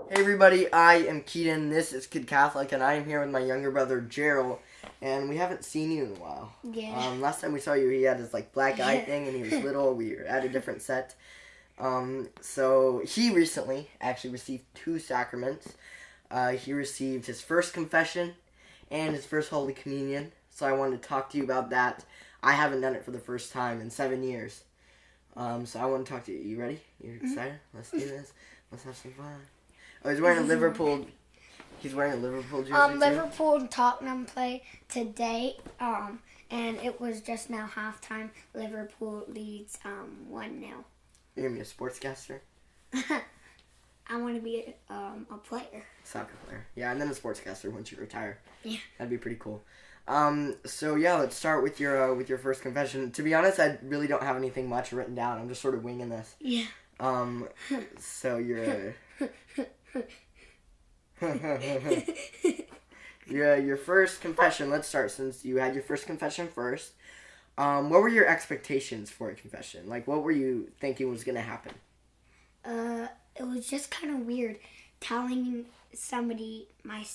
Hey everybody, I am Keaton, this is Kid Catholic, and I am here with my younger brother Jarrell, and we haven't seen you in a while. Yeah. Last time we saw you, he had his black eye thing, and he was little. We were at a different set. So he recently actually received 2 sacraments. He received his first confession and his first Holy Communion, so I wanted to talk to you about that. I haven't done it for the first time in 7 years. So I want to talk to you. You ready? You excited? Let's do this. Let's have some fun. Oh, he's wearing a Liverpool. He's wearing a Liverpool jersey too. Liverpool and Tottenham play today. And it was just now halftime. Liverpool leads 1-0. You're gonna be a sportscaster. I want to be a player. Soccer player. Yeah, and then a sportscaster once you retire. Yeah. That'd be pretty cool. So yeah, let's start with your first confession. To be honest, I really don't have anything much written down. I'm just sort of winging this. Yeah. So your first confession. Let's start since you had your first confession first. What were your expectations for a confession? What were you thinking was gonna happen? It was just kind of weird telling somebody my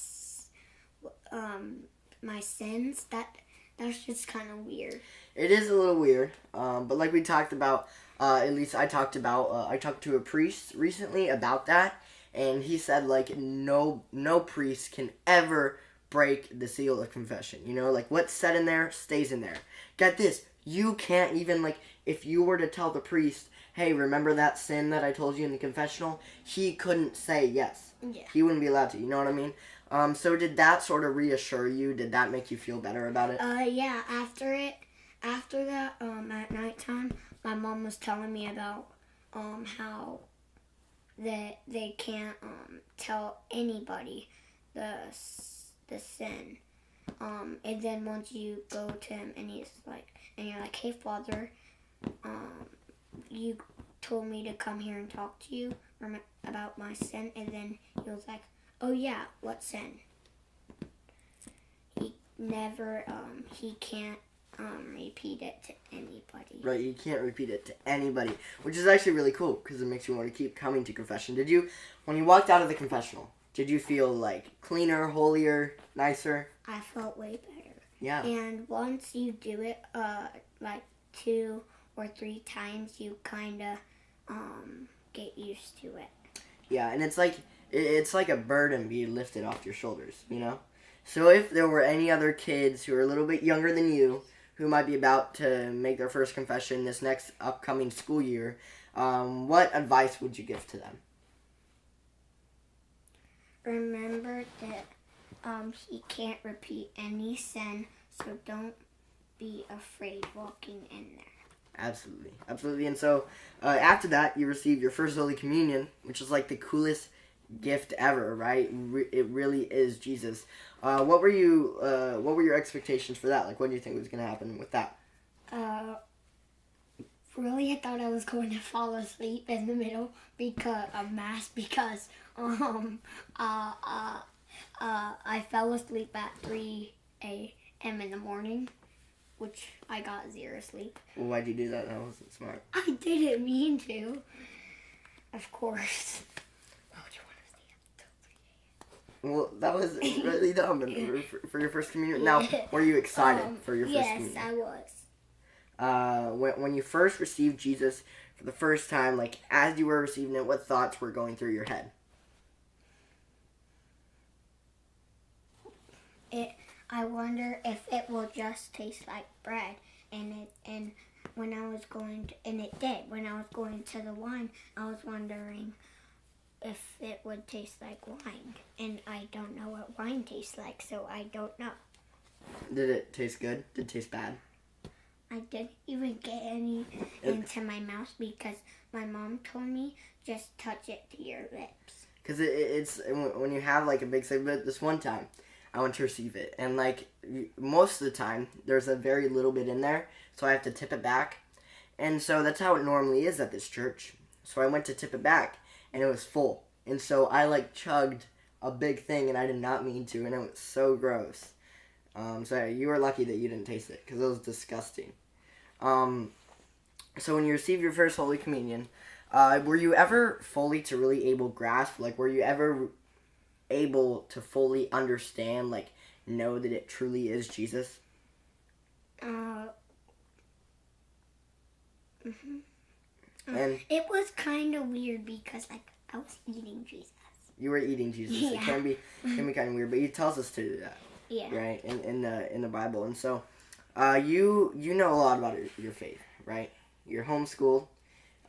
sins. That's just kind of weird. It is a little weird, but like we talked about, at least I talked to a priest recently about that, and he said no priest can ever break the seal of confession. What's said in there stays in there. Get this, you can't even if you were to tell the priest, hey, remember that sin that I told you in the confessional? He couldn't say yes. Yeah. He wouldn't be allowed to. You know what I mean? So did that sort of reassure you? Did that make you feel better about it? Yeah. After that, at nighttime, my mom was telling me about how they can't tell anybody the sin. And then once you go to him and you're like, hey Father, you told me to come here and talk to you about my sin, and then he was like, oh yeah, what sin? He never, he can't repeat it to anybody. Right, you can't repeat it to anybody, which is actually really cool because it makes you want to keep coming to confession. When you walked out of the confessional, did you feel cleaner, holier, nicer? I felt way better. Yeah. And once you do it, 2 or 3 times, you kind of get used to it. Yeah, and it's like a burden being lifted off your shoulders, So if there were any other kids who are a little bit younger than you who might be about to make their first confession this next upcoming school year, what advice would you give to them? Remember that he can't repeat any sin, so don't be afraid walking in there. Absolutely. And so after that, you receive your first Holy Communion, which is the coolest gift ever, right? It really is Jesus. What were your expectations for that? What do you think was going to happen with that? Really, I thought I was going to fall asleep in the middle of mass because I fell asleep at 3 a.m. in the morning, which I got 0 sleep. Well, why'd you do that? That wasn't smart. I didn't mean to. Of course. Why would you want to stay up until 3 a.m.? Well, that was really dumb for your first communion. Now, were you excited for your first communion? Yes, I was. When you first received Jesus for the first time, as you were receiving it, what thoughts were going through your head? I wonder if it will just taste like bread, and when I was going to, and it did. When I was going to the wine, I was wondering if it would taste like wine, and I don't know what wine tastes like, so I don't know. Did it taste good? Did it taste bad? I didn't even get any into my mouth because my mom told me just touch it to your lips. Because it's when you have a big segment. This one time, I went to receive it, and most of the time, there's a very little bit in there, so I have to tip it back, and so that's how it normally is at this church. So I went to tip it back, and it was full, and so I chugged a big thing, and I did not mean to, and it was so gross. So you were lucky that you didn't taste it, because it was disgusting. So when you receive your first Holy Communion, Were you ever fully to really able grasp? Like, were you ever able to fully understand, like, know that it truly is Jesus? And It was kind of weird because, like, I was eating Jesus. you were eating Jesus. Yeah. It can be kind of weird, but he tells us to do that. Yeah. Right, in the Bible. And so you know a lot about your faith, right? You're homeschooled,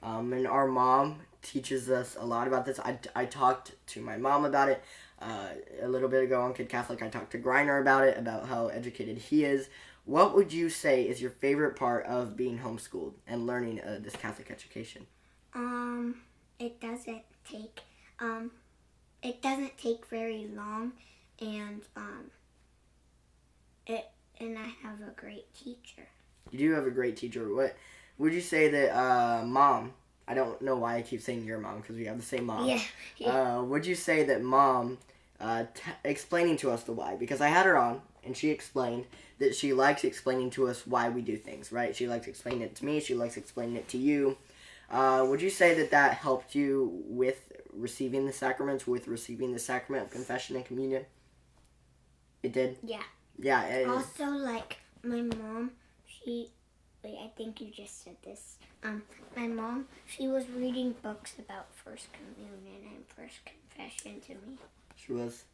and our mom teaches us a lot about this. I talked to my mom about it a little bit ago on Kid Catholic. I talked to Griner about it, about how educated he is. What would you say is your favorite part of being homeschooled and learning this Catholic education? It doesn't take very long, and and I have a great teacher. You do have a great teacher. What would you say that mom? I don't know why I keep saying your mom because we have the same mom. Yeah. Would you say that mom explaining to us the why? Because I had her on and she explained that she likes explaining to us why we do things. Right? She likes explaining it to me. She likes explaining it to you. Would you say that helped you with receiving the sacraments, with receiving the sacrament of confession and communion? It did? Yeah. Yeah. Also, like, my mom, I think you just said this. My mom, she was reading books about First Communion and First Confession to me. She was?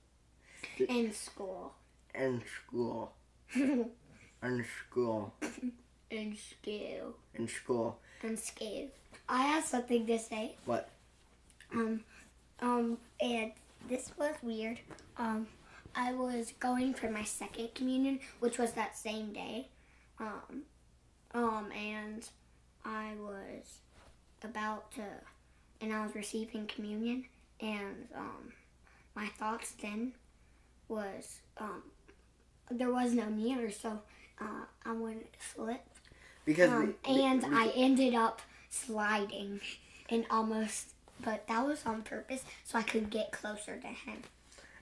In school. In school. In school. In school. In school. In school. I have something to say. What? And this was weird. I was going for my second communion, which was that same day. And I was about to, and I was receiving communion, and my thoughts then was, there was no kneeler, so I went slip. Because I ended up sliding and almost, but that was on purpose so I could get closer to him.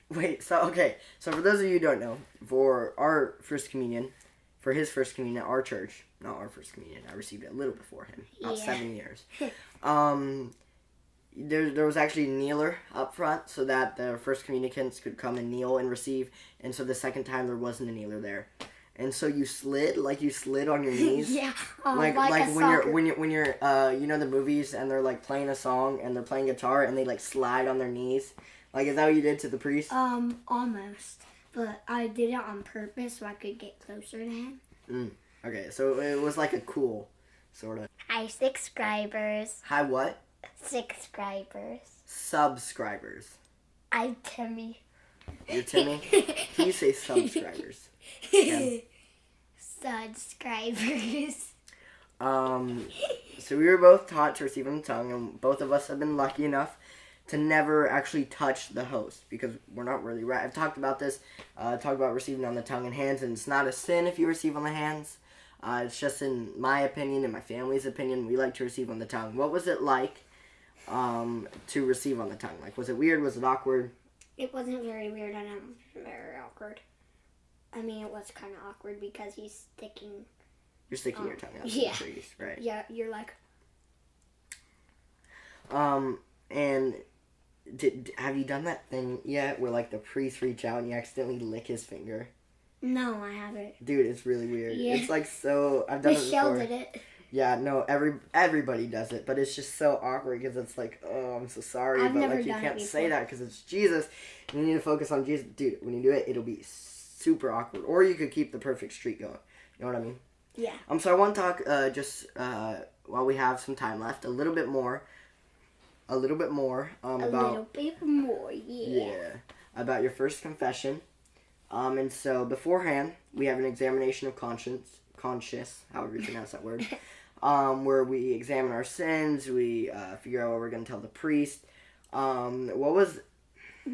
Wait, so for those of you who don't know, for our first communion, for his first communion at our church, not our first communion, I received it a little before him, about 7 years. There was actually a kneeler up front so that the first communicants could come and kneel and receive, and so the second time there wasn't a kneeler there. And so you slid on your knees. Yeah, like when you're you know the movies and they're like playing a song and they're playing guitar and they like slide on their knees. Like, is that what you did to the priest? Almost, but I did it on purpose so I could get closer to him. Okay, so it was like a cool sort of. Hi, subscribers. Hi, what? Subscribers. Subscribers. I'm Timmy. You're Timmy. Can you say subscribers? Yeah. Subscribers. So we were both taught to receive on the tongue, and both of us have been lucky enough to never actually touch the host because we're not really right. I've talked about this, talked about receiving on the tongue and hands, and it's not a sin if you receive on the hands. It's just in my opinion and my family's opinion, we like to receive on the tongue. What was it like to receive on the tongue? Like, was it weird? Was it awkward? It wasn't very weird and very awkward. I mean, it was kind of awkward because he's sticking. You're sticking your tongue out to the priest, right? Yeah, you're like. And have you done that thing yet where like the priest reach out and you accidentally lick his finger? No, I haven't. Dude, it's really weird. Yeah. It's like so. I've done it before. Michelle did it. Yeah, no, everybody does it, but it's just so awkward because it's like, oh, I'm so sorry, I've but never like you done can't it say before. that because it's Jesus. And you need to focus on Jesus, dude. When you do it, it'll be super awkward, or you could keep the perfect streak going. You know what I mean? Yeah. So I want to talk just while we have some time left, a little bit more about a little bit more, about your first confession. And so beforehand, we have an examination of conscience, however you pronounce that word, where we examine our sins, we figure out what we're going to tell the priest. What was... Are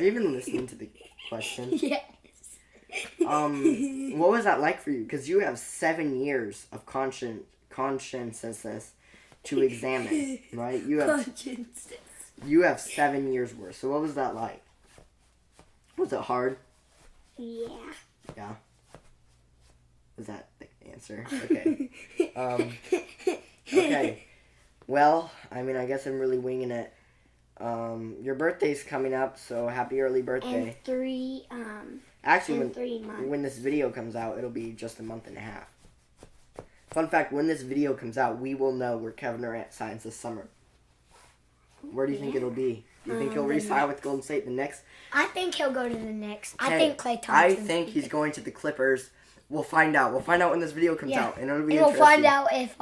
you even listening to the question? Yes. What was that like for you? Because you have 7 years of conscientiousness to examine, right? You have 7 years worth. So what was that like? Was it hard? Yeah. Yeah. Was that the answer? Okay. Okay. Well, I mean, I guess I'm really winging it. Your birthday's coming up, so happy early birthday. Actually, in 3 months. when this video comes out, it'll be just a month and a half. Fun fact, when this video comes out, we will know where Kevin Durant signs this summer. Where do you think it'll be? Do you think he'll re-sign with Golden State the next? I think he'll go to the Knicks. I think Klay Thompson. I think he's going to the Clippers. We'll find out. We'll find out when this video comes out, and it'll be we'll interesting. find out if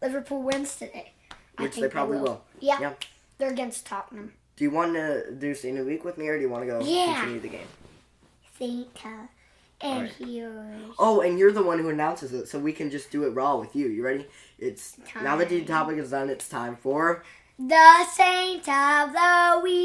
Liverpool wins today. Which they probably will. Yeah. They're against Tottenham. Do you want to do Saint of the Week with me, or do you want to go continue the game? Santa and heroes. Oh, and you're the one who announces it, so we can just do it raw with you. You ready? Now that the topic is done, it's time for the Saint of the Week.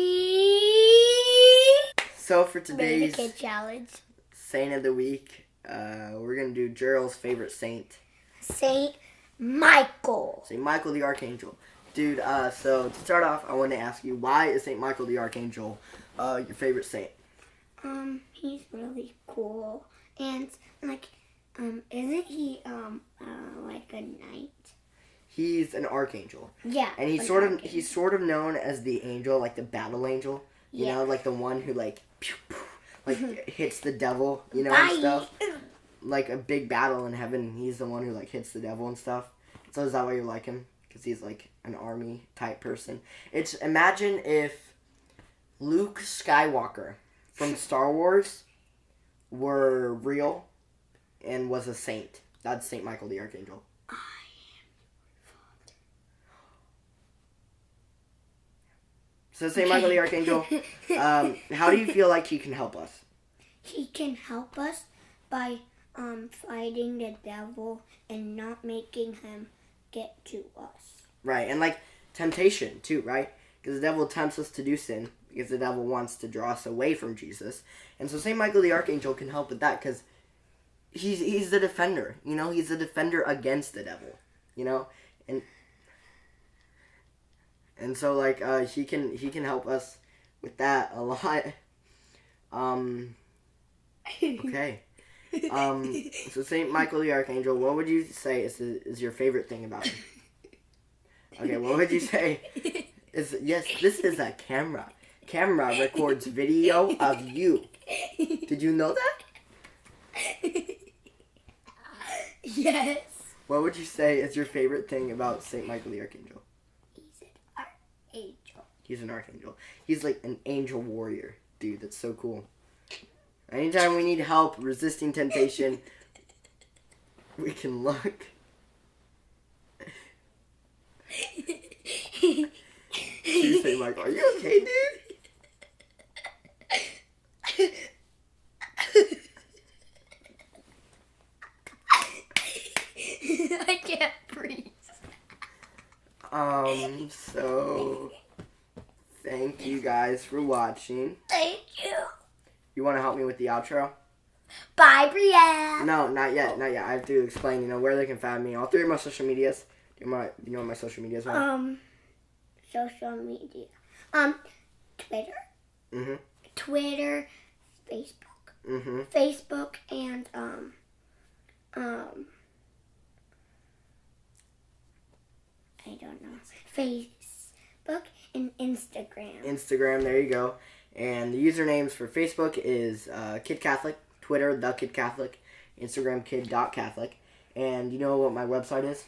So for today's Kid Challenge, Saint of the Week, we're gonna do Jarrell's favorite saint, Saint Michael. Saint Michael the Archangel. Dude, so to start off, I want to ask you, why is Saint Michael the Archangel your favorite saint? He's really cool, and isn't he like a knight? He's an archangel. Yeah. And he's sort of known as the angel, like the battle angel. You know, like the one who pew, pew, hits the devil, and stuff. Like a big battle in heaven, he's the one who hits the devil and stuff. So is that why you like him? Because he's like an army type person. Imagine if Luke Skywalker from Star Wars were real and was a saint. That's Saint Michael the Archangel. So Saint Michael the Archangel, how do you feel like he can help us? He can help us by fighting the devil and not making him get to us. Right, and temptation too, right? Because the devil tempts us to do sin, because the devil wants to draw us away from Jesus. And so Saint Michael the Archangel can help with that, because he's the defender, he's the defender against the devil, and so he can help us with that a lot. Okay. So Saint Michael the Archangel, what would you say is your favorite thing about him? Okay, what would you say yes, this is a camera. Camera records video of you. Did you know that? Yes. What would you say is your favorite thing about Saint Michael the Archangel? He's an archangel. He's an archangel. He's like an angel warrior. Dude, that's so cool. Anytime we need help resisting temptation, we can look. You say, Michael, are you okay, dude? I can't breathe. So thank you guys for watching. Thank you. You want to help me with the outro? Bye, Brielle. No, not yet. Not yet. I have to explain, where they can find me. All three of my social medias. Do you know what my social medias are? Social media. Twitter. Mhm. Twitter, Facebook. Mhm. Facebook and I don't know. Facebook and Instagram. Instagram, there you go. And the usernames for Facebook is Kid Catholic, Twitter, The Kid Catholic, Instagram, Kid.Catholic. And you know what my website is?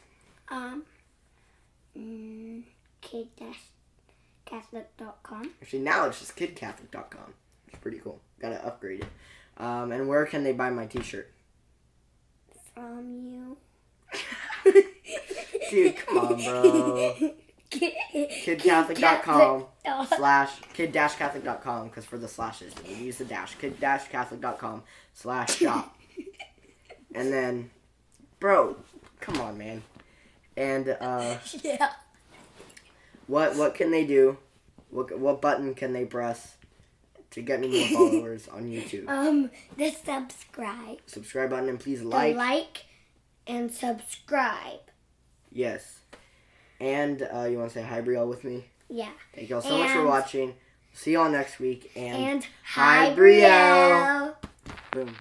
Kid-Catholic.com. Actually, now it's just KidCatholic.com. It's pretty cool. Gotta upgrade it. And where can they buy my t-shirt? From you. Dude, come on, bro. KidCatholic.com /Kid-Catholic.com, because for the slashes, you use the dash. Kid-Catholic.com /shop. And then, bro, come on, man. And, yeah. What can they do? What button can they press to get me more followers on YouTube? The subscribe. Subscribe button, and please like and subscribe. Yes. And you want to say hi, Brielle, with me? Yeah. Thank you all so much for watching. See you all next week. And hi, Brielle. Boom.